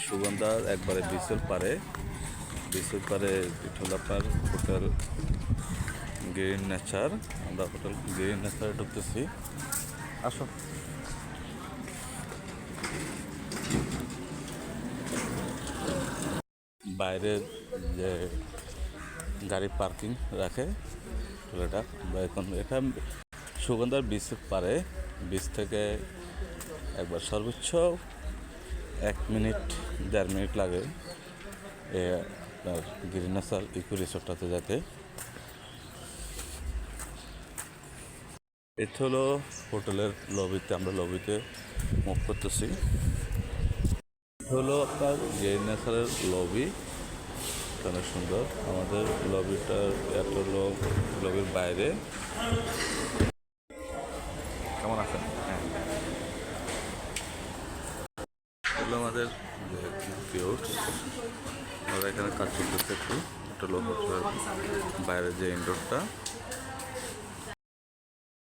সুগন্ধার একবারে বিচের পারে আপনার হোটেল গ্রিন নেচার। আমরা হোটেল গ্রিন নেচারে ঢুকতেছি। আসো। বাইরে যে গাড়ি পার্কিং রাখে এটা এখানে সুগন্ধার বিচের পারে, বিচ থেকে একবার সর্বোচ্চ 1-1.5 মিনিট লাগে আপনার গ্রিন নেচার ইকো রিসোর্টটাতে যেতে। এটা হলো হোটেলের লবিতে, আমরা লবিতে মুভ করতেছি। এটা হলো আপনার গ্রিন নেচারের লবি, অনেক সুন্দর। আমাদের লবিটার এত লোক লবির বাইরে। কেমন আছেন? হ্যাঁ, এগুলো আমাদের কিউট। আমরা এখানে কাজ করতেছি একটু। এটা হলো হোটেলের বাইরে যে ইনডোরটা।